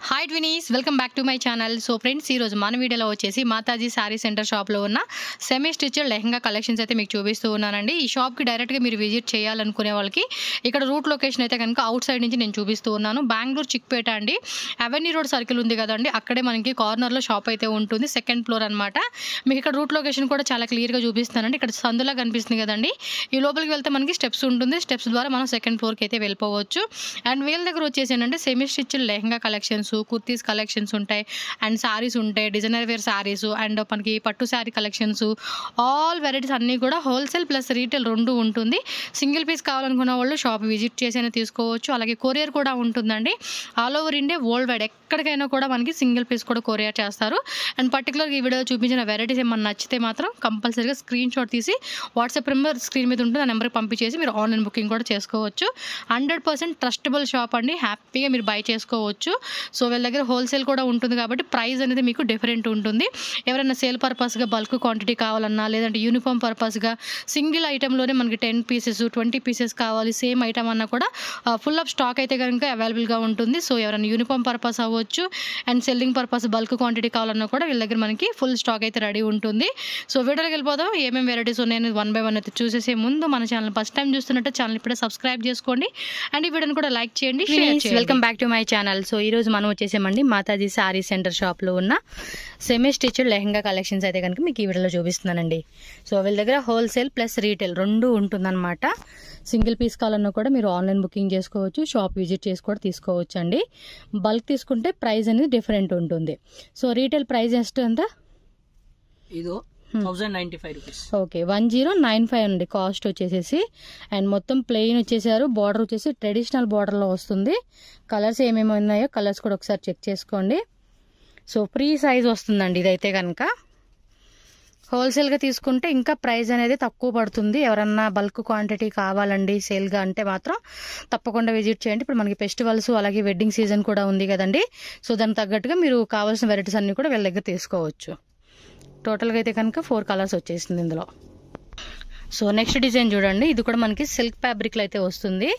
Hi twinnies, welcome back to my channel. So friends, ఈరోజు మన వీడియోలో వచ్చేసి మాతాజీ శారీ సెంటర్ షాప్లో ఉన్న సెమీ స్టిచ్డ్ లెహంగా కలెక్షన్స్ అయితే మీకు చూపిస్తూ ఉన్నానండి. ఈ షాప్కి డైరెక్ట్గా మీరు విజిట్ చేయాలనుకునే వాళ్ళకి ఇక్కడ రూట్ లొకేషన్ అయితే కనుక అవుట్ సైడ్ నుంచి నేను చూపిస్తూ ఉన్నాను. బెంగళూరు చిక్పేట అండి, అవెన్యూ రోడ్ సర్కిల్ ఉంది కదండి, అక్కడే మనకి కార్నర్లో షాప్ అయితే ఉంటుంది, సెకండ్ ఫ్లోర్ అనమాట. మీకు ఇక్కడ రూట్ లొకేషన్ కూడా చాలా క్లియర్గా చూపిస్తానండి. ఇక్కడ సందులా కనిపిస్తుంది కదండి, ఈ లోపలికి వెళ్తే మనకి స్టెప్స్ ఉంటుంది, స్టెప్స్ ద్వారా మనం సెకండ్ ఫ్లోర్కి అయితే వెళ్ళిపోవచ్చు. అండ్ వీళ్ళ దగ్గర వచ్చేసి ఏంటంటే semi stitched lehenga collections, kurtis collections ఉంటాయి, అండ్ సారీస్ ఉంటాయి, డిజైనర్ వేర్ సారీస్, అండ్ మనకి పట్టు శారీ కలెక్షన్స్, ఆల్ వెరైటీస్ అన్నీ కూడా హోల్సేల్ ప్లస్ రీటైల్ రెండు ఉంటుంది. సింగిల్ పీస్ కావాలనుకున్న వాళ్ళు షాప్ విజిట్ చేసి తీసుకోవచ్చు. అలాగే కొరియర్ కూడా ఉంటుందండి. All over India, world wide ఎక్కడికైనా కూడా మనకి సింగిల్ పీస్ కూడా కొరియర్ చేస్తారు. అండ్ పర్టికులర్గా ఈ వీడియో చూపించిన వెరైటీస్ ఏమన్నా నచ్చితే మాత్రం కంపల్సరీగా స్క్రీన్ షాట్ తీసి వాట్సాప్ నెంబర్ స్క్రీన్ మీద ఉంటుంది, ఆ నెంబర్కి పంపించేసి మీరు ఆన్లైన్ బుకింగ్ కూడా చేసుకోవచ్చు. 100% ట్రస్టబుల్ షాప్ అండి, హ్యాపీగా మీరు బై చేసుకోవచ్చు. సో వీళ్ళ దగ్గర హోల్సేల్ కూడా ఉంటుంది కాబట్టి ప్రైస్ అనేది మీకు డిఫరెంట్ ఉంటుంది. ఎవరైనా సేల్ పర్పస్గా బల్క్ క్వాంటిటీ కావాలన్నా, లేదంటే యూనిఫామ్ పర్పస్గా సింగిల్ ఐటెంలోనే మనకి 10 పీసెస్ 20 పీసెస్ కావాలి సేమ్ ఐటమ్ అన్నా కూడా ఫుల్ ఆఫ్ స్టాక్ అయితే కనుక అవైలబుల్గా ఉంటుంది. సో ఎవరైనా యూనిఫామ్ పర్పస్ అవ్వచ్చు and selling purpose bulk quantity కావాలన్నా కూడా వీళ్ళ దగ్గర మనకి ఫుల్ స్టాక్ అయితే రెడీ ఉంటుంది. సో వీడియోకి వెళ్ళిపోదాం. ఏమేమి వెరైటీస్ ఉన్నాయని 1 by 1 అయితే చూసేసే ముందు మన ఛానల్ ఫస్ట్ టైం చూస్తున్నట్టు ఛానల్ ఇప్పుడే సబ్స్క్రైబ్ చేసుకోండి అండ్ ఈ వీడియోని కూడా లైక్ చేయండి, షేర్ చేయండి. Welcome back to my channel. So ఈ రోజు మనం వచ్చేసామండి మాతాజీ శారీ సెంటర్ షాప్లో ఉన్న సెమీ స్టిచ్డ్ లెహంగా కలెక్షన్స్ అయితే కనుక మీకు ఈ వీడియోలో చూపిస్తున్నానండి. సో వీళ్ళ దగ్గర హోల్సేల్ ప్లస్ రీటైల్ రెండు ఉంటుందన్నమాట. సింగిల్ పీస్ కావాలన్నా కూడా మీరు ఆన్లైన్ బుకింగ్ చేసుకోవచ్చు, షాప్ విజిట్ చేసి కూడా తీసుకోవచ్చు అండి. బల్క్ తీసుకుంటే ప్రైస్ అనేది డిఫరెంట్ ఉంటుంది. సో రీటైల్ ప్రైస్ ఎంత? ఇది 1095 రూపీస్. ఓకే, 1095 అండి కాస్ట్ వచ్చేసేసి. అండ్ మొత్తం ప్లెయిన్ వచ్చేసారు, బార్డర్ వచ్చేసి ట్రెడిషనల్ బార్డర్లో వస్తుంది. కలర్స్ ఏమేమి ఉన్నాయో కలర్స్ కూడా ఒకసారి చెక్ చేసుకోండి. సో ఫ్రీ సైజ్ వస్తుందండి ఇదైతే కనుక. హోల్సేల్గా తీసుకుంటే ఇంకా ప్రైస్ అనేది తక్కువ పడుతుంది. ఎవరన్నా బల్క్ క్వాంటిటీ కావాలండి సేల్గా అంటే మాత్రం తప్పకుండా విజిట్ చేయండి. ఇప్పుడు మనకి ఫెస్టివల్స్ అలాగే వెడ్డింగ్ సీజన్ కూడా ఉంది కదండి. సో దానికి తగ్గట్టుగా మీరు కావాల్సిన వెరైటీస్ అన్ని కూడా వీళ్ళ దగ్గర తీసుకోవచ్చు. టోటల్గా అయితే కనుక 4 కలర్స్ వచ్చేసింది ఇందులో. సో నెక్స్ట్ డిజైన్ చూడండి, ఇది కూడా మనకి సిల్క్ ఫ్యాబ్రిక్లో అయితే వస్తుంది.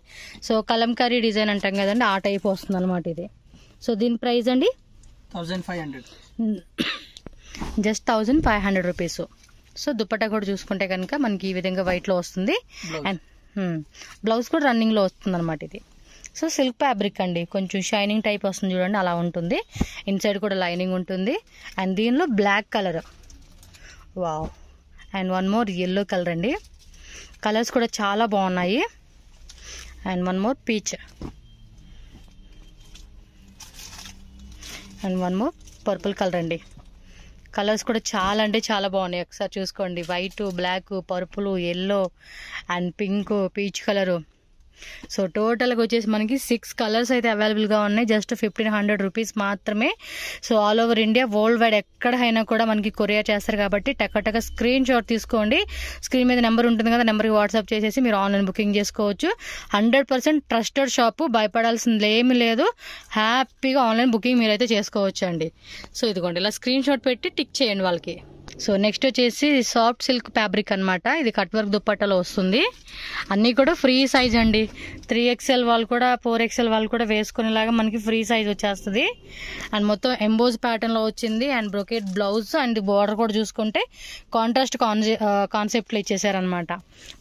సో కలంకారీ డిజైన్ అంటాం కదండి, ఆ టైప్ వస్తుంది అనమాట ఇది. సో దీని ప్రైస్ అండి 1500, జస్ట్ 1500 రూపీస్. సో దుపట్టా కూడా చూసుకుంటే కనుక మనకి ఈ విధంగా వైట్లో వస్తుంది. అండ్ బ్లౌజ్ కూడా రన్నింగ్లో వస్తుంది అనమాట ఇది. సో సిల్క్ ఫ్యాబ్రిక్ అండి, కొంచెం షైనింగ్ టైప్ వస్తుంది చూడండి, అలా ఉంటుంది. ఇన్సైడ్ కూడా లైనింగ్ ఉంటుంది. అండ్ దీనిలో black colour, wow, and one more yellow colour అండి. కలర్స్ కూడా చాలా బాగున్నాయి. And one more peach and one more purple colour అండి. కలర్స్ కూడా చాలా అంటే చాలా బాగున్నాయి, ఒకసారి చూసుకోండి. White, black, purple, yellow and pink, peach colour. So టోటల్గా వచ్చేసి మనకి 6 కలర్స్ అయితే అవైలబుల్గా ఉన్నాయి. జస్ట్ 1500 రూపీస్ మాత్రమే. So all over India, world wide ఎక్కడైనా కూడా మనకి కొరియర్ చేస్తారు కాబట్టి టక స్క్రీన్ షాట్ తీసుకోండి. స్క్రీన్ మీద నెంబర్ ఉంటుంది కదా, నెంబర్కి వాట్సాప్ చేసేసి మీరు ఆన్లైన్ బుకింగ్ చేసుకోవచ్చు. 100% ట్రస్టెడ్ షాపు, భయపడాల్సింది ఏమీ లేదు. హ్యాపీగా ఆన్లైన్ బుకింగ్ మీరైతే చేసుకోవచ్చు అండి. సో ఇదిగోండి, ఇలా స్క్రీన్ షాట్ పెట్టి టిక్ చేయండి వాళ్ళకి. సో నెక్స్ట్ వచ్చేసి సాఫ్ట్ సిల్క్ ఫ్యాబ్రిక్ అనమాట. ఇది కట్ వర్క్ దుప్పట్టలో వస్తుంది. అన్నీ కూడా ఫ్రీ సైజ్ అండి. 3XL వాళ్ళు కూడా 4XL వాళ్ళు కూడా వేసుకునేలాగా మనకి ఫ్రీ సైజ్ వచ్చేస్తుంది. అండ్ మొత్తం ఎంబోజ్ ప్యాటర్న్లో వచ్చింది. And brocade blouse and border కూడా చూసుకుంటే కాంట్రాస్ట్ కాన్సెప్ట్లో ఇచ్చేసారనమాట.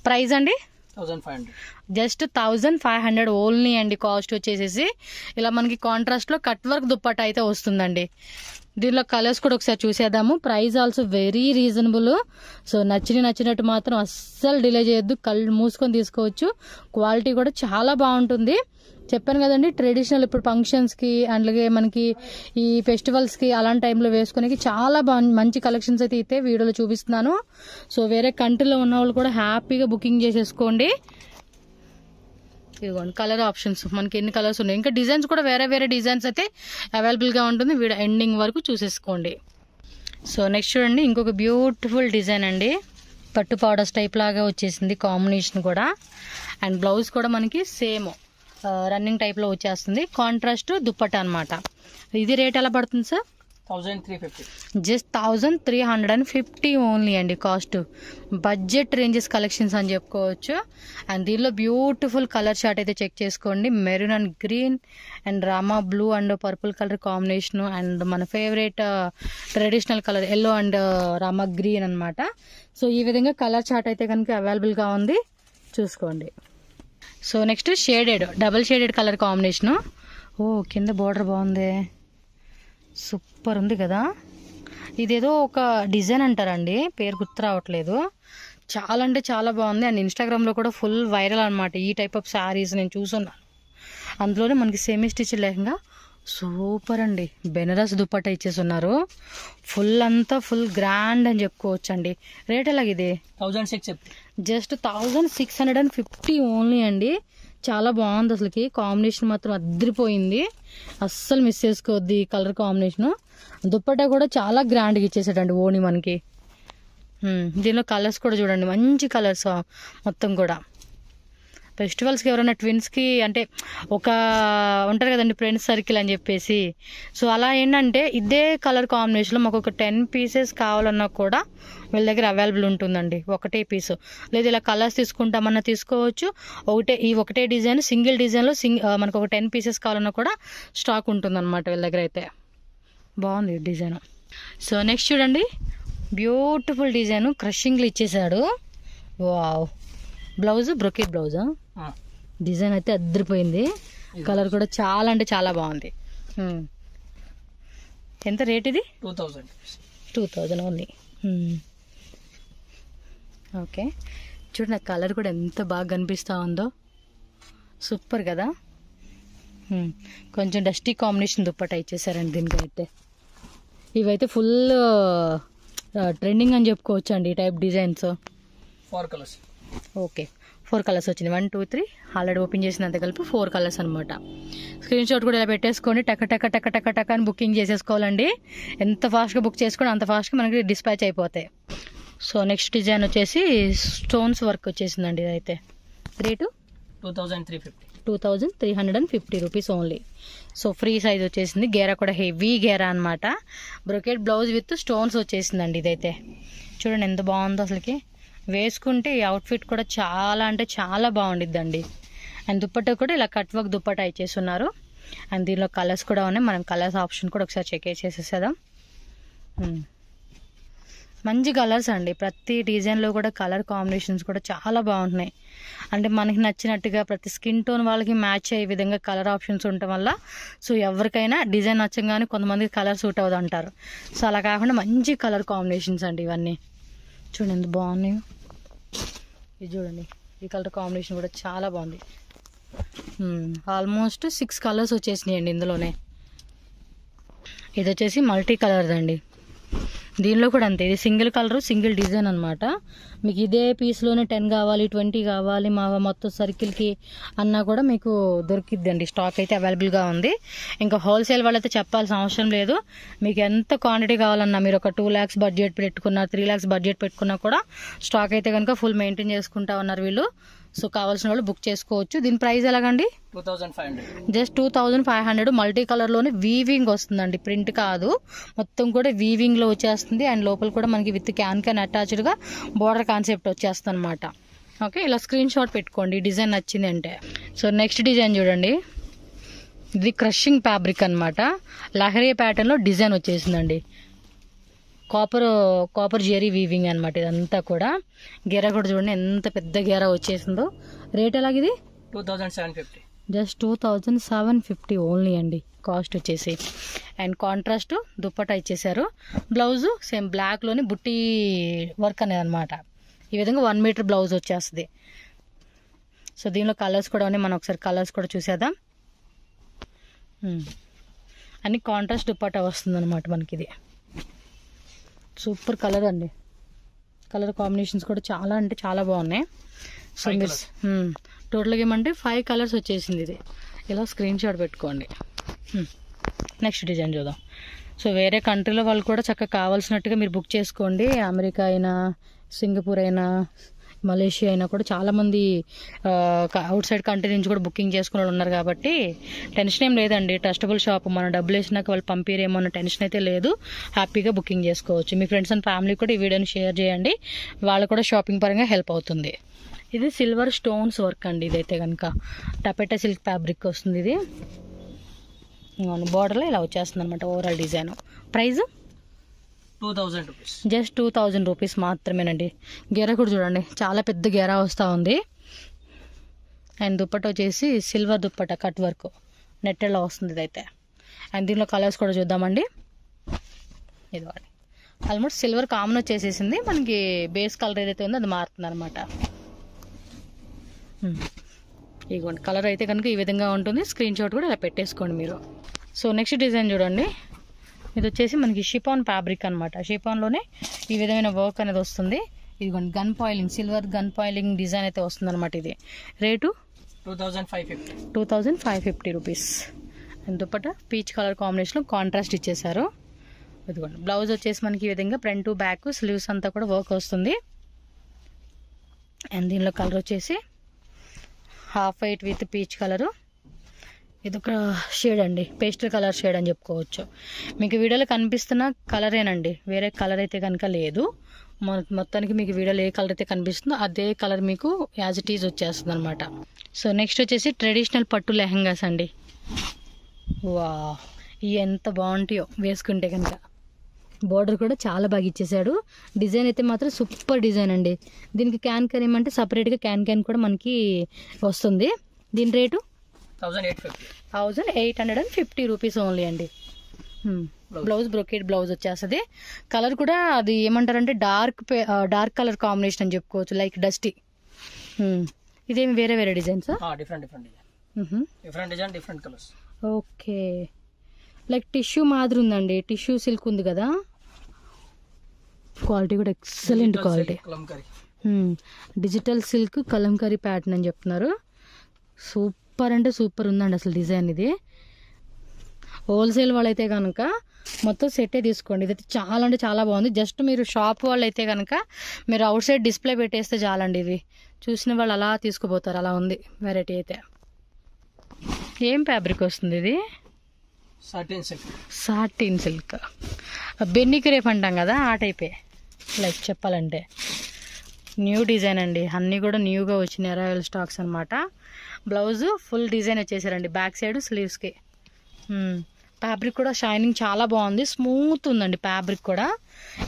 ప్రైస్ అండి 1500, జస్ట్ 1500 ఓన్లీ అండి. కాస్ట్ వచ్చేసేసి ఇలా మనకి కాంట్రాస్ట్లో కట్ వర్క్ దుప్పట్ట అయితే వస్తుందండి. దీనిలో కలర్స్ కూడా ఒకసారి చూసేద్దాము. Price also very reasonable. So నచ్చినట్టు మాత్రం అస్సలు డిలే చేయొద్దు, కళ్ళు మూసుకొని తీసుకోవచ్చు. క్వాలిటీ కూడా చాలా బాగుంటుంది. చెప్పాను కదండి, ట్రెడిషనల్ ఇప్పుడు ఫంక్షన్స్కి అలాగే మనకి ఈ ఫెస్టివల్స్కి అలాంటి టైంలో వేసుకునేకి చాలా మంచి కలెక్షన్స్ అయితే వీడియోలో చూపిస్తున్నాను. సో వేరే కంట్రీలో ఉన్న వాళ్ళు కూడా హ్యాపీగా బుకింగ్ చేసేసుకోండి. ఇదిగోండి కలర్ ఆప్షన్స్, మనకి ఎన్ని కలర్స్ ఉన్నాయి. ఇంకా డిజైన్స్ కూడా వేరే డిజైన్స్ అయితే అవైలబుల్గా ఉంటుంది. వీడియో ఎండింగ్ వరకు చూసేసుకోండి. సో నెక్స్ట్ చూడండి, ఇంకొక బ్యూటిఫుల్ డిజైన్ అండి. పట్టు పౌడర్స్ టైప్ లాగా వచ్చేసింది కాంబినేషన్ కూడా. అండ్ బ్లౌజ్ కూడా మనకి సేమ్ రన్నింగ్ టైప్లో వచ్చేస్తుంది. కాంట్రాస్ట్ దుప్పట్టా అనమాట. ఇది రేట్ ఎలా పడుతుంది సార్? 1350. జస్ట్ 1350 ఓన్లీ అండి కాస్ట్. బడ్జెట్ రేంజెస్ కలెక్షన్స్ అని చెప్పుకోవచ్చు. అండ్ దీనిలో బ్యూటిఫుల్ కలర్ చార్ట్ అయితే చెక్ చేసుకోండి. Maroon and green and rama blue and purple colour combination and మన favourite traditional colour yellow and rama green అనమాట. సో ఈ విధంగా కలర్ చార్ట్ అయితే కనుక అవైలబుల్గా ఉంది, చూసుకోండి. So next shaded, double shaded colour combination. ఓ కింద బార్డర్ బాగుంది, సూపర్ ఉంది కదా. ఇదేదో ఒక డిజైన్ అంటారండి, పేరు గుర్తు రావట్లేదు. చాలా అంటే చాలా బాగుంది. అండ్ ఇన్స్టాగ్రామ్లో కూడా ఫుల్ వైరల్ అనమాట ఈ టైప్ ఆఫ్ శారీస్ నేను చూస్తున్నాను. అందులోనే మనకి సెమీ స్టిచ్ లెహంగా సూపర్ అండి. బెనారస్ దుపట్టా ఇచ్చేస్తున్నారు. ఫుల్ అంతా ఫుల్ గ్రాండ్ అని చెప్పుకోవచ్చు అండి. రేట్ ఎలాగిది? 1650. జస్ట్ 1650 ఓన్లీ అండి. చాలా బాగుంది అసలుకి. కాంబినేషన్ మాత్రం అద్దరిపోయింది, అస్సలు మిస్ చేసుకోవద్దు ఈ కలర్ కాంబినేషన్. దుప్పట్టా కూడా చాలా గ్రాండ్గా ఇచ్చేసాడండి ఓని మనకి. దీనిలో కలర్స్ కూడా చూడండి, మంచి కలర్స్ మొత్తం కూడా. ఫెస్టివల్స్కి ఎవరైనా ట్విన్స్కి అంటే ఒక ఉంటారు కదండి ఫ్రెండ్స్ సర్కిల్ అని చెప్పేసి, సో అలా ఏంటంటే ఇదే కలర్ కాంబినేషన్లో మాకు ఒక 10 పీసెస్ కావాలన్నా కూడా వీళ్ళ దగ్గర అవైలబుల్ ఉంటుందండి. ఒకటే పీసు లేదు, ఇలా కలర్స్ తీసుకుంటామన్నా తీసుకోవచ్చు. ఒకటే డిజైన్ సింగిల్ డిజైన్లో మనకు ఒక 10 పీసెస్ కావాలన్నా కూడా స్టాక్ ఉంటుందన్నమాట వీళ్ళ దగ్గర అయితే. బాగుంది డిజైన్. సో నెక్స్ట్ చూడండి, బ్యూటిఫుల్ డిజైన్ క్రషింగ్లు ఇచ్చేసాడు. వావ్, బ్లౌజ్ బ్రొకెట్ బ్లౌజా, డిజైన్ అయితే అద్దరిపోయింది. కలర్ కూడా చాలా అంటే చాలా బాగుంది. ఎంత రేట్ ఇది? 2000 ఓన్లీ. ఓకే, చూడండి కలర్ కూడా ఎంత బాగా కనిపిస్తూ ఉందో, సూపర్ కదా. కొంచెం డస్టీ కాంబినేషన్ దుప్పట్టా ఇచ్చేసారండి దీనికి అయితే. ఇవైతే ఫుల్ ట్రెండింగ్ అని చెప్పుకోవచ్చు అండి ఈ type designs. 4 colours. Okay, 4 colours వచ్చింది. 1 2 3 ఆల్రెడీ ఓపెన్ చేసినంత కలిపి 4 కలర్స్ అనమాట. స్క్రీన్ షాట్ కూడా ఇలా పెట్టేసుకొని టక టక టక టక టక అని బుకింగ్ చేసేసుకోవాలండి. ఎంత ఫాస్ట్గా బుక్ చేసుకొని అంత ఫాస్ట్గా మనకి డిస్పాచ్ అయిపోతాయి. సో నెక్స్ట్ డిజైన్ వచ్చేసి స్టోన్స్ వర్క్ వచ్చేసిందండి. ఇదైతే rate 2350 rupees only. So free size వచ్చేసింది. గేరా కూడా హెవీ గేరా అనమాట. బ్రొకెట్ బ్లౌజ్ విత్ స్టోన్స్ వచ్చేసిందండి. ఇదైతే చూడండి ఎంత బాగుందో అసలుకి. వేసుకుంటే ఈ అవుట్ఫిట్ కూడా చాలా అంటే చాలా బాగుండిద్దండి. అండ్ దుప్పట్టా కూడా ఇలా కట్ వర్క్ దుప్పట్టా ఇచ్చేస్తున్నారు. అండ్ దీనిలో కలర్స్ కూడా ఉన్నాయి. మనం కలర్స్ ఆప్షన్ కూడా ఒకసారి చెక్ చేసేసేద్దాం. మంచి కలర్స్ అండి. ప్రతి డిజైన్లో కూడా కలర్ కాంబినేషన్స్ కూడా చాలా బాగుంటున్నాయి. అంటే మనకి నచ్చినట్టుగా ప్రతి స్కిన్ టోన్ వాళ్ళకి మ్యాచ్ అయ్యే విధంగా కలర్ ఆప్షన్స్ ఉండటం వల్ల సో ఎవరికైనా డిజైన్ నచ్చంగానే కొంతమందికి కలర్ సూట్ అవ్వదు అంటారు. సో అలా కాకుండా మంచి కలర్ కాంబినేషన్స్ అండి ఇవన్నీ. చూడండి ఎంత బాగున్నాయి. ఇది చూడండి, ఈ కలర్ కాంబినేషన్ కూడా చాలా బాగుంది. ఆల్మోస్ట్ 6 కలర్స్ వచ్చేసినాయి అండి ఇందులోనే. ఇది వచ్చేసి మల్టీ కలర్స్ అండి. దీనిలో కూడా అంతే, ఇది సింగిల్ కలర్ సింగిల్ డిజైన్ అనమాట. మీకు ఇదే పీస్లోనే 10 కావాలి 20 కావాలి మా మొత్తం సర్కిల్కి అన్నా కూడా మీకు దొరికిద్దండి. స్టాక్ అయితే అవైలబుల్గా ఉంది. ఇంకా హోల్సేల్ వాళ్ళైతే చెప్పాల్సిన అవసరం లేదు. మీకు ఎంత క్వాంటిటీ కావాలన్నా మీరు ఒక 2 lakhs బడ్జెట్ పెట్టుకున్నా 3 lakhs బడ్జెట్ పెట్టుకున్నా కూడా స్టాక్ అయితే కనుక ఫుల్ మెయింటైన్ చేసుకుంటా ఉన్నారు వీళ్ళు. సో కావాల్సిన వాళ్ళు బుక్ చేసుకోవచ్చు. దీని ప్రైస్ ఎలాగండి? 2500. జస్ట్ 2500. మల్టీ కలర్లోనే వీవింగ్ వస్తుందండి, ప్రింట్ కాదు. మొత్తం కూడా వీవింగ్లో వచ్చేస్తుంది. అండ్ లోపల కూడా మనకి విత్ క్యాన్ అటాచ్డ్గా బోర్డర్ కాన్సెప్ట్ వచ్చేస్తుంది అనమాట. ఓకే, ఇలా స్క్రీన్ షాట్ పెట్టుకోండి డిజైన్ నచ్చింది అంటే. సో నెక్స్ట్ డిజైన్ చూడండి, ఇది క్రషింగ్ ఫ్యాబ్రిక్ అనమాట. లహరీ ప్యాటర్న్లో డిజైన్ వచ్చేసిందండి. కాపర్ జెరీ వీవింగ్ అనమాట ఇదంతా కూడా. గెరా కూడా చూడండి ఎంత పెద్ద గెరా వచ్చేసిందో. రేట్ ఎలాగిది? 2750. జస్ట్ 2750 ఓన్లీ అండి కాస్ట్ వచ్చేసి. అండ్ కాంట్రాస్ట్ దుప్పటా ఇచ్చేసారు. బ్లౌజు సేమ్ బ్లాక్లోని బుట్టి వర్క్ అనేది అనమాట. ఈ విధంగా 1 మీటర్ బ్లౌజ్ వచ్చేస్తుంది. సో దీనిలో కలర్స్ కూడా ఉన్నాయి. మనం ఒకసారి కలర్స్ కూడా చూసేద్దాం. అన్ని కాంట్రాస్ట్ దుప్పటా వస్తుంది అనమాట మనకి. ఇది సూపర్ కలర్ అండి. కలర్ కాంబినేషన్స్ కూడా చాలా అంటే చాలా బాగున్నాయి. సో మీరు టోటల్గా ఏమంటే 5 కలర్స్ వచ్చేసింది. ఇది ఇలా స్క్రీన్ షాట్ పెట్టుకోండి. నెక్స్ట్ డిజైన్ చూద్దాం. సో వేరే కంట్రీలో వాళ్ళు కూడా చక్కగా కావాల్సినట్టుగా మీరు బుక్ చేసుకోండి. అమెరికా అయినా సింగపూర్ అయినా మలేషియా అయినా కూడా చాలామంది అవుట్ సైడ్ కంట్రీ నుంచి కూడా బుకింగ్ చేసుకునే వాళ్ళు ఉన్నారు కాబట్టి టెన్షన్ ఏం లేదండి. ట్రస్టబుల్ షాప్, మనం డబ్బులు వేసినాక వాళ్ళు పంపిరేమో అన్న టెన్షన్ అయితే లేదు. హ్యాపీగా బుకింగ్ చేసుకోవచ్చు. మీ ఫ్రెండ్స్ అండ్ ఫ్యామిలీ కూడా ఈ వీడియోని షేర్ చేయండి, వాళ్ళు కూడా షాపింగ్ పరంగా హెల్ప్ అవుతుంది. ఇది సిల్వర్ స్టోన్స్ వర్క్ అండి. ఇదైతే కనుక టపెటా సిల్క్ ఫ్యాబ్రిక్ వస్తుంది. ఇది బార్డర్లో ఇలా వచ్చేస్తుంది అనమాట overall design. Price 2000 rupees, just 2000 rupees మాత్రమేనండి. గెర కూడా చూడండి, చాలా పెద్ద గెర వస్తూ ఉంది. అండ్ దుప్పట వచ్చేసి సిల్వర్ దుప్పట కట్ వర్క్ నెట్టెల్లో వస్తుంది ఇదైతే. అండ్ దీనిలో కలర్స్ కూడా చూద్దామండి. ఇది ఆల్మోస్ట్ సిల్వర్ కామన్ వచ్చేసేసింది, మనకి బేస్ కలర్ ఏదైతే ఉందో అది మారుతుంది అనమాట. ఇదిగోండి కలర్ అయితే కనుక ఈ విధంగా ఉంటుంది. స్క్రీన్ షాట్ కూడా ఇలా పెట్టేసుకోండి మీరు. సో నెక్స్ట్ డిజైన్ చూడండి. ఇది వచ్చేసి మనకి షిఫాన్ ఫ్యాబ్రిక్ అనమాట. షిఫాన్లోనే ఈ విధమైన వర్క్ అనేది వస్తుంది. ఇదిగోండి గన్ పాయిలింగ్, సిల్వర్ గన్ పాయిలింగ్ డిజైన్ అయితే వస్తుంది అనమాట. ఇది rate 2550 rupees. Dupatta peach colour కాంబినేషన్లో కాంట్రాస్ట్ ఇచ్చేసారు. ఇదిగోండి బ్లౌజ్ వచ్చేసి మనకి ఈ విధంగా ఫ్రంట్ టు బ్యాక్ స్లీవ్స్ అంతా కూడా వర్క్ వస్తుంది. అండ్ దీనిలో కలర్ వచ్చేసి half white with peach colour. ఇది ఒక షేడ్ అండి, పేస్టల్ కలర్ షేడ్ అని చెప్పుకోవచ్చు. మీకు వీడియోలో కనిపిస్తున్న కలరేనండి, వేరే కలర్ అయితే కనుక లేదు. మొత్తానికి మీకు వీడియోలో ఏ కలర్ అయితే కనిపిస్తుందో అదే కలర్ మీకు యాజ్ ఇట్ ఈజ్ వచ్చేస్తుంది అనమాట. సో నెక్స్ట్ వచ్చేసి ట్రెడిషనల్ పట్టు లెహంగాస్ అండి. వా, ఇవి ఎంత బాగుంటాయో వేసుకుంటే కనుక. బార్డర్ కూడా చాలా బాగా ఇచ్చేసాడు. డిజైన్ అయితే మాత్రం సూపర్ డిజైన్ అండి. దీనికి క్యాన్ ఏమంటే సపరేట్గా క్యాన్ కూడా మనకి వస్తుంది. దీని రేటు 1850 రూపీస్ ఓన్లీ అండి. బ్లౌజ్ బ్రొకేట్ బ్లౌజ్ వచ్చేస్తుంది. కలర్ కూడా అది ఏమంటారంటే డార్క్ కలర్ కాంబినేషన్ అని చెప్పుకోవచ్చు, లైక్ డస్టీ. ఇదేమి వేరే వేరే designs? Different colours. Okay, like tissue మాదిరి ఉందండి. టిష్యూ సిల్క్ ఉంది కదా, క్వాలిటీ కూడా excellent quality. Digital silk Kalamkari pattern అని చెప్తున్నారు. సూపర్ అంటే సూపర్ ఉందండి అసలు డిజైన్. ఇది హోల్సేల్ వాళ్ళైతే కనుక మొత్తం సెట్టే తీసుకోండి. ఇదైతే చాలా అంటే చాలా బాగుంది. జస్ట్ మీరు షాప్ వాళ్ళు అయితే కనుక మీరు అవుట్ సైడ్ డిస్ప్లే పెట్టేస్తే చాలండి. ఇది చూసిన వాళ్ళు అలా తీసుకుపోతారు, అలా ఉంది వెరైటీ అయితే. ఏం ఫ్యాబ్రిక్ వస్తుంది ఇది? సాటిన్ సిల్క్, బెన్నీ క్రేప్ అంటాం కదా ఆ టైపే, లైక్ చెప్పాలంటే. న్యూ డిజైన్ అండి, అన్నీ కూడా న్యూగా వచ్చినాయి అరైవల్ స్టాక్స్ అనమాట. బ్లౌజ్ ఫుల్ డిజైన్ వచ్చేసారండి బ్యాక్ సైడ్ స్లీవ్స్కి. ఫ్యాబ్రిక్ కూడా షైనింగ్ చాలా బాగుంది, స్మూత్ ఉందండి ఫ్యాబ్రిక్ కూడా.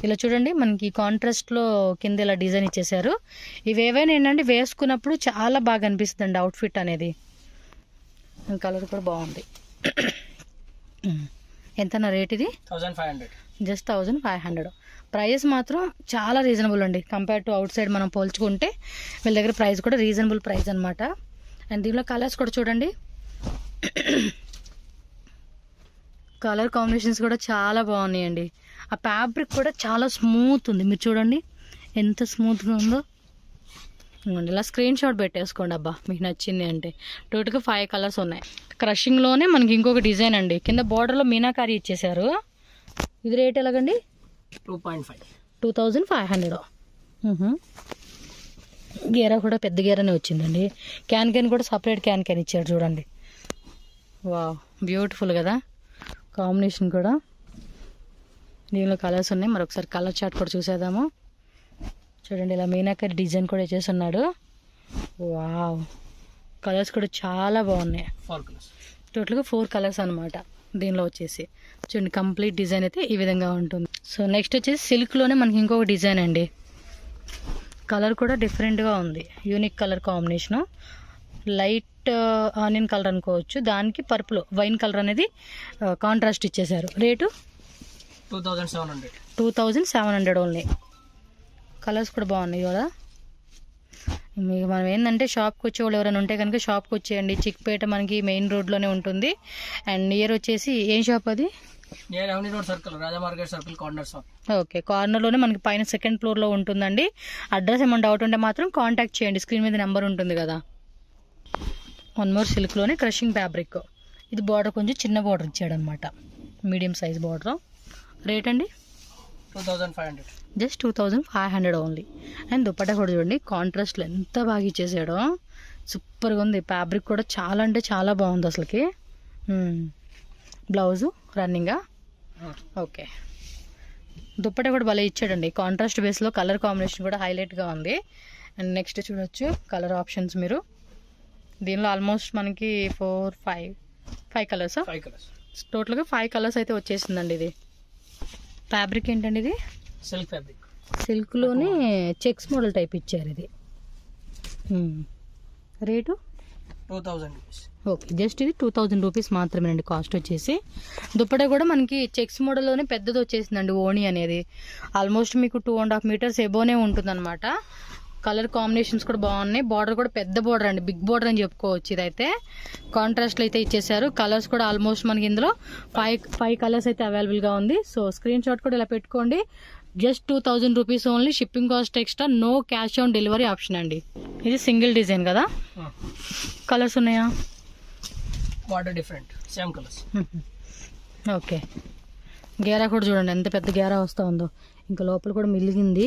ఇలా చూడండి మనకి కాంట్రాస్ట్లో కింద ఇలా డిజైన్ ఇచ్చేసారు. ఇవేవైనా ఏంటంటే వేసుకున్నప్పుడు చాలా బాగా అనిపిస్తుంది అండి అవుట్ఫిట్ అనేది. కలర్ కూడా బాగుంది. ఎంత నా రేట్ ఇది? 1500, జస్ట్ 1500. ప్రైస్ మాత్రం చాలా రీజనబుల్ అండి. కంపేర్ టు అవుట్ సైడ్ మనం పోల్చుకుంటే వీళ్ళ దగ్గర ప్రైస్ కూడా రీజనబుల్ ప్రైస్ అనమాట. అండ్ దీనిలో కలర్స్ కూడా చూడండి, కలర్ కాంబినేషన్స్ కూడా చాలా బాగున్నాయండి. ఆ ఫ్యాబ్రిక్ కూడా చాలా స్మూత్ ఉంది, మీరు చూడండి ఎంత స్మూత్గా ఉందో. ఇలా స్క్రీన్ షాట్ పెట్టేసుకోండి అబ్బా మీకు నచ్చింది అంటే. టోటల్గా 5 కలర్స్ ఉన్నాయి. క్రషింగ్లోనే మనకి ఇంకొక డిజైన్ అండి, కింద బార్డర్లో మీనాకారి ఇచ్చేసారు. ఇది రేట్ ఎలాగండి? 2500. గేరా కూడా పెద్ద గేరానే వచ్చిందండి. క్యాన్ కూడా సపరేట్ క్యాన్ ఇచ్చాడు చూడండి. వా, బ్యూటిఫుల్ కదా కాంబినేషన్ కూడా. దీనిలో కలర్స్ ఉన్నాయి, మరొకసారి కలర్ చార్ట్ కూడా చూసేద్దాము. చూడండి ఇలా మీనాకరి డిజైన్ కూడా చేస్తున్నాడు. వావ్, కలర్స్ కూడా చాలా బాగున్నాయి. టోటల్గా 4 కలర్స్ అనమాట దీనిలో వచ్చేసి. చూడండి కంప్లీట్ డిజైన్ అయితే ఈ విధంగా ఉంటుంది. సో నెక్స్ట్ వచ్చేసి సిల్క్లోనే మనకి ఇంకొక డిజైన్ అండి. కలర్ కూడా డిఫరెంట్గా ఉంది, unique colour combination. Light onion colour అనుకోవచ్చు, దానికి పర్పుల్ వైన్ కలర్ అనేది కాంట్రాస్ట్ ఇచ్చేసారు. Rate 2700 only. కలర్స్ కూడా బాగున్నాయి కదా. మీకు మనం ఏంటంటే షాప్కి వచ్చేవాళ్ళు ఎవరైనా ఉంటే కనుక షాప్కి వచ్చేయండి. చిక్పేట మనకి మెయిన్ రోడ్లోనే ఉంటుంది. అండ్ నియర్ వచ్చేసి ఏం షాప్ అది? ఓకే, కార్నర్లోనే మనకి పైన సెకండ్ ఫ్లోర్లో ఉంటుందండి. అడ్రస్ ఏమైనా డౌట్ ఉంటే మాత్రం కాంటాక్ట్ చేయండి, స్క్రీన్ మీద నెంబర్ ఉంటుంది కదా. వన్ మోర్ సిల్క్లోనే క్రషింగ్ ఫ్యాబ్రిక్. ఇది బార్డర్ కొంచెం చిన్న బార్డర్ ఇచ్చాడు అనమాట, మీడియం సైజ్ బార్డర్. రేట్ అండి 2500. Just 2500 only. అండ్ దుపట్టా కూడా చూడండి కాంట్రాస్ట్లో ఎంత బాగా ఇచ్చేసాడో, సూపర్గా ఉంది. ఫ్యాబ్రిక్ కూడా చాలా అంటే చాలా బాగుంది అసలుకి. బ్లౌజు రన్నింగా. ఓకే, దుపట్టా కూడా భలే ఇచ్చాడండి. కాంట్రాస్ట్ బేస్లో కలర్ కాంబినేషన్ కూడా హైలైట్గా ఉంది. అండ్ నెక్స్ట్ చూడొచ్చు కలర్ ఆప్షన్స్ మీరు. దీనిలో ఆల్మోస్ట్ మనకి 5 కలర్స్, టోటల్గా 5 కలర్స్ అయితే వచ్చేసిందండి. ఇది ఫ్యాబ్రిక్ ఏంటండి? ఇది సిల్క్ ఫ్యాబ్రిక్, సిల్క్లోనే చెక్స్ మోడల్ టైప్ ఇచ్చారు. ఇది రేటు 2000 rupees. ఓకే, జస్ట్ ఇది 2000 రూపీస్ మాత్రమేనండి కాస్ట్ వచ్చేసి. దుపట్టా కూడా మనకి చెక్స్ మోడల్లోనే పెద్దది వచ్చేసిందండి. ఓణి అనేది ఆల్మోస్ట్ మీకు 2.5 meters ఎబోనే ఉంటుంది అనమాట. కలర్ కాంబినేషన్స్ కూడా బాగున్నాయి. బార్డర్ కూడా పెద్ద బార్డర్ అండి, బిగ్ బార్డర్ అని చెప్పుకోవచ్చు. ఇదైతే కాంట్రాస్ట్లో అయితే ఇచ్చేసారు. కలర్స్ కూడా ఆల్మోస్ట్ మనకి ఇందులో 5 కలర్స్ అయితే అవైలబుల్గా ఉంది. సో స్క్రీన్ షాట్ కూడా ఇలా పెట్టుకోండి. Just 2000 rupees only, shipping cost extra, no cash on delivery option అండి. ఇది సింగిల్ డిజైన్ కదా, కలర్స్ ఉన్నాయా? Border different, same colours. Okay, గేరా కూడా చూడండి ఎంత పెద్ద గేరా వస్తూ ఉందో, ఇంకా లోపల కూడా మిలిగింది.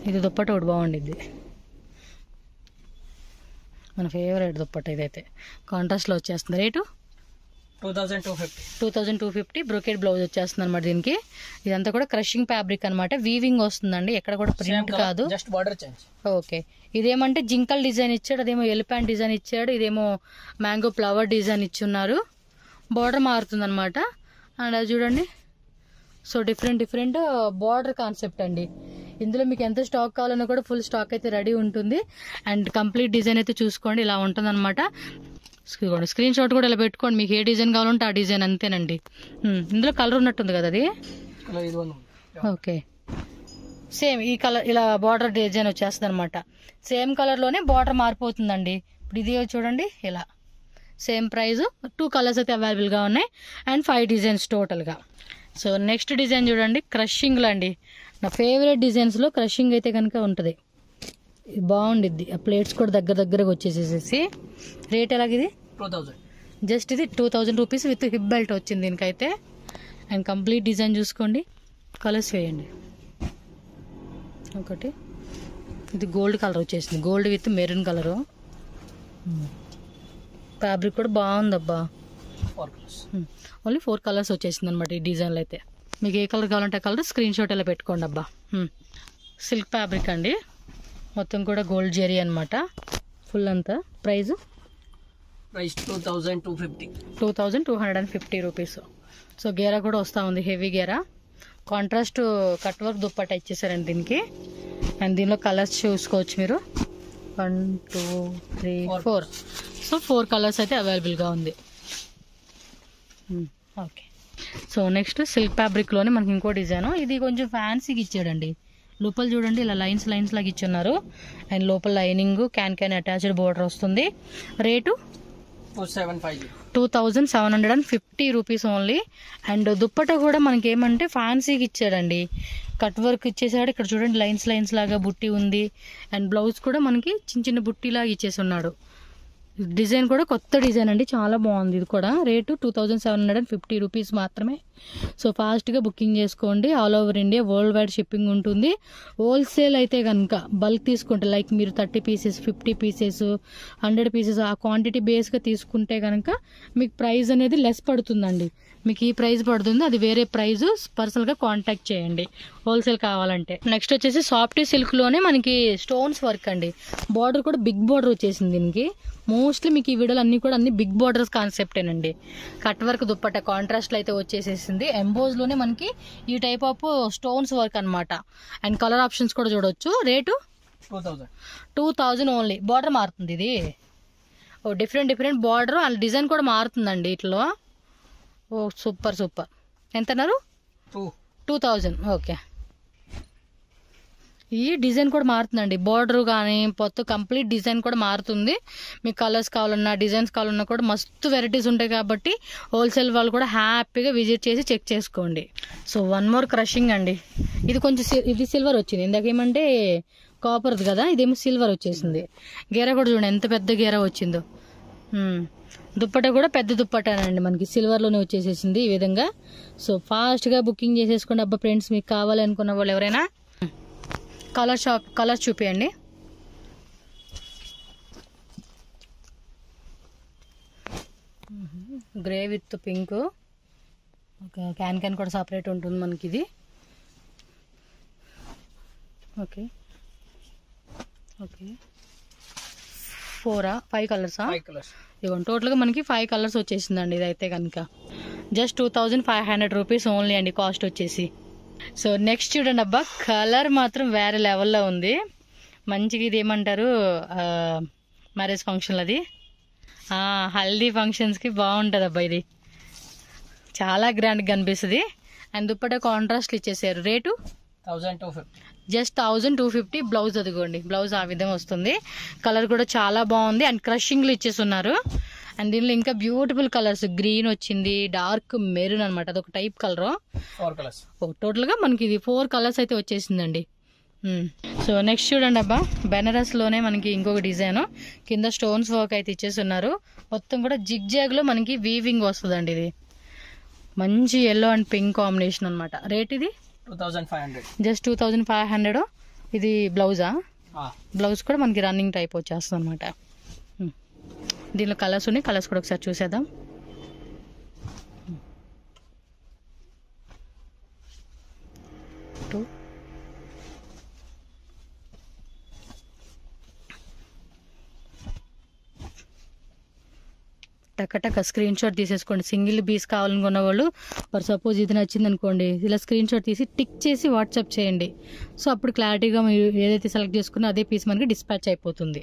ఇది దుప్పట ఒకటి బాగుండిద్ది, మన ఫేవరెట్ దుప్పట ఇదైతే. కాంట్రాస్ట్లో వచ్చేస్తుంది. రేటు 2250. బ్రోకెట్ బ్లౌజ్ వచ్చేస్తుంది అనమాట దీనికి. ఇదంతా కూడా క్రషింగ్ ఫ్యాబ్రిక్ అనమాట, వీవింగ్ వస్తుందండి, ఎక్కడ కూడా ప్రింట్ కాదు. Just border change. ఓకే, ఇదేమంటే జింకల్ డిజైన్ ఇచ్చాడు, అదేమో ఎలిఫెంట్ డిజైన్ ఇచ్చాడు, ఇదేమో మ్యాంగో ఫ్లవర్ డిజైన్ ఇచ్చున్నారు. బార్డర్ మారుతుంది అనమాట. అండ్ అది చూడండి, సో డిఫరెంట్ బార్డర్ కాన్సెప్ట్ అండి. ఇందులో మీకు ఎంత స్టాక్ కావాలన్నా కూడా ఫుల్ స్టాక్ అయితే రెడీ ఉంటుంది. అండ్ కంప్లీట్ డిజైన్ అయితే చూసుకోండి, ఇలా ఉంటుంది అనమాట. స్క్రీన్ షాట్ కూడా ఇలా పెట్టుకోండి, మీకు ఏ డిజైన్ కావాలంటే ఆ డిజైన్ అంతేనండి. ఇందులో కలర్ ఉన్నట్టుంది కదా అది. ఓకే, సేమ్ ఈ కలర్ ఇలా బార్డర్ డిజైన్ వచ్చేస్తుంది అనమాట. సేమ్ కలర్లోనే బార్డర్ మారిపోతుందండి. ఇప్పుడు ఇది చూడండి, ఇలా సేమ్ ప్రైస్. 2 కలర్స్ అయితే అవైలబుల్గా ఉన్నాయి అండ్ 5 డిజైన్స్ టోటల్గా. సో నెక్స్ట్ డిజైన్ చూడండి, క్రషింగ్లో అండి. నా ఫేవరెట్ డిజైన్స్లో క్రషింగ్ అయితే కనుక ఉంటుంది, బాగుండిద్ది. ఆ ప్లేట్స్ కూడా దగ్గరగా వచ్చేసేసి. రేట్ ఎలాగిది? 2000. జస్ట్ ఇది 2000 రూపీస్ విత్ హిప్ బెల్ట్ వచ్చింది దీనికైతే. అండ్ కంప్లీట్ డిజైన్ చూసుకోండి, కలర్స్ వేయండి. ఒకటి ఇది గోల్డ్ కలర్ వచ్చేసింది, gold with maroon colour. Fabric కూడా బాగుందబ్బా. ఓన్లీ 4 కలర్స్ వచ్చేసింది అనమాట ఈ డిజైన్లో అయితే. మీకు ఏ కలర్ కావాలంటే ఆ కలర్ స్క్రీన్ షాట్ ఇలా పెట్టుకోండి అబ్బా. సిల్క్ ఫ్యాబ్రిక్ అండి, మొత్తం కూడా గోల్డ్ జెరీ అనమాట ఫుల్ అంతా. Price 2250 rupees. సో గేరా కూడా వస్తూ ఉంది, హెవీ గేరా. కాంట్రాస్ట్ కట్ వర్క్ దుప్పట్టా ఇచ్చేసారండి దీనికి. అండ్ దీనిలో కలర్స్ చూసుకోవచ్చు మీరు, 1 2 3 4. సో 4 కలర్స్ అయితే అవైలబుల్గా ఉంది. ఓకే, సో నెక్స్ట్ సిల్క్ ఫ్యాబ్రిక్లోనే మనకి ఇంకో డిజైన్. ఇది కొంచెం ఫ్యాన్సీగా ఇచ్చాడండి. లోపల చూడండి ఇలా లైన్స్ లాగా ఇచ్చున్నారు. అండ్ లోపల లైనింగ్ క్యాన్ అటాచ్డ్ బోర్డర్ వస్తుంది. Rate 2750 rupees only. And dupatta కూడా మనకి ఏమంటే ఫ్యాన్సీగా ఇచ్చాడండి, కట్ వర్క్ ఇచ్చేసాడు. ఇక్కడ చూడండి లైన్స్ లాగా బుట్టి ఉంది. అండ్ బ్లౌజ్ కూడా మనకి చిన్న బుట్టిలాగా ఇచ్చేసి ఉన్నాడు. డిజైన్ కూడా కొత్త డిజైన్ అండి, చాలా బాగుంది. ఇది కూడా రేటు 2750 రూపీస్ మాత్రమే. సో ఫాస్ట్గా బుకింగ్ చేసుకోండి. All over India world wide shipping ఉంటుంది. హోల్సేల్ అయితే కనుక బల్క్ తీసుకుంటే, లైక్ మీరు 30 పీసెస్ 50 పీసెస్ 100 పీసెస్ ఆ క్వాంటిటీ బేస్గా తీసుకుంటే కనుక మీకు ప్రైస్ అనేది లెస్ పడుతుందండి. మీకు ఈ ప్రైస్ పడుతుంది, అది వేరే ప్రైస్. పర్సనల్గా కాంటాక్ట్ చేయండి హోల్సేల్ కావాలంటే. నెక్స్ట్ వచ్చేసి సాఫ్ట్ సిల్క్లోనే మనకి స్టోన్స్ వర్క్ అండి. బార్డర్ కూడా బిగ్ బార్డర్ వచ్చేసింది దీనికి. మోస్ట్లీ మీకు ఈ వీడియోలు అన్ని బిగ్ బార్డర్స్ కాన్సెప్టేనండి. కట్ వర్క్ దుప్పట్ట కాంట్రాస్ట్లో అయితే వచ్చేసేసింది. ఎంబోజ్లోనే మనకి ఈ టైప్ ఆఫ్ స్టోన్స్ వర్క్ అనమాట. అండ్ కలర్ ఆప్షన్స్ కూడా చూడవచ్చు. Rate 2000 only. బార్డర్ మారుతుంది ఇది, ఓ డిఫరెంట్ బార్డర్. అండ్ డిజైన్ కూడా మారుతుందండి ఇట్లో. ఓ సూపర్. ఎంత అన్నారు? 2000. ఓకే, ఈ డిజైన్ కూడా మారుతుందండి. బార్డర్ కానీ మొత్తం కంప్లీట్ డిజైన్ కూడా మారుతుంది. మీకు కలర్స్ కావాలన్నా డిజైన్స్ కావాలన్నా కూడా మస్తు వెరైటీస్ ఉంటాయి కాబట్టి హోల్సేల్ వాళ్ళు కూడా హ్యాపీగా విజిట్ చేసి చెక్ చేసుకోండి. సో 1 మోర్ క్రషింగ్ అండి. ఇది కొంచెం ఇది సిల్వర్ వచ్చింది, ఇందాకేమంటే కాపర్ది కదా, ఇదేమో సిల్వర్ వచ్చేసింది. గేరా కూడా చూడండి ఎంత పెద్ద గేరా వచ్చిందో. దుప్పట కూడా పెద్ద దుప్పటానండి, మనకి సిల్వర్లోనే వచ్చేసేసింది ఈ విధంగా. సో ఫాస్ట్గా బుకింగ్ చేసేసుకోండి అబ్బా ఫ్రెండ్స్, మీకు కావాలనుకున్న వాళ్ళు ఎవరైనా. కలర్ చూపియండి. గ్రే విత్ పింక్, ఒక క్యాన్ కూడా సపరేట్ ఉంటుంది మనకి ఇది. Okay okay 5 కలర్సా? 5 కలర్స్. ఇవ్వండి, టోటల్గా మనకి 5 కలర్స్ వచ్చేసిందండి. ఇదైతే కనుక జస్ట్ 2500 రూపీస్ ఓన్లీ అండి కాస్ట్ వచ్చేసి. సో నెక్స్ట్ చూడండి అబ్బా, కలర్ మాత్రం వేరే లెవెల్లో ఉంది. మంచిగా ఇది ఏమంటారు, మ్యారేజ్ ఫంక్షన్ అది, హల్దీ ఫంక్షన్స్కి బాగుంటుంది అబ్బా ఇది, చాలా గ్రాండ్గా కనిపిస్తుంది. అండ్ దుప్పట కాంట్రాస్ట్లు ఇచ్చేసారు. రేటు 1250. జస్ట్ 1250. బ్లౌజ్ అదిగోండి, బ్లౌజ్ ఆ విధంగా వస్తుంది. కలర్ కూడా చాలా బాగుంది అండ్ క్రషింగ్లు ఇచ్చేస్తున్నారు. అండ్ దీనిలో ఇంకా బ్యూటిఫుల్ కలర్స్, గ్రీన్ వచ్చింది, డార్క్ మెరూన్ అనమాట, అదొక టైప్ కలర్. 4 కలర్స్. టోటల్గా మనకి ఇది 4 కలర్స్ అయితే వచ్చేసిందండి. సో నెక్స్ట్ చూడండి అబ్బా, బెనారస్లోనే మనకి ఇంకొక డిజైన్, కింద స్టోన్స్ వర్క్ అయితే ఇచ్చేస్తున్నారు. మొత్తం కూడా జిగ్జాగ్లో మనకి వీవింగ్ వస్తుందండి. ఇది మంచి ఎల్లో అండ్ పింక్ కాంబినేషన్ అనమాట. రేట్ ఇది 2500. జస్ట్ 2500. ఇది బ్లౌజా? బ్లౌజ్ కూడా మనకి రన్నింగ్ టైప్ వచ్చేస్తుంది అనమాట. దీనిలో కలర్స్ ఉన్నాయి, కలర్స్ కూడా ఒకసారి చూసేద్దాం. టక స్క్రీన్ షాట్ తీసేసుకోండి. సింగిల్ పీస్ కావాలనుకున్న వాళ్ళు, ఫర్ సపోజ్ ఇది నచ్చింది అనుకోండి, ఇలా స్క్రీన్ షాట్ తీసి టిక్ చేసి వాట్సాప్ చేయండి. సో అప్పుడు క్లారిటీగా మీరు ఏదైతే సెలెక్ట్ చేసుకున్నా అదే పీస్ మనకి డిస్పాచ్ అయిపోతుంది.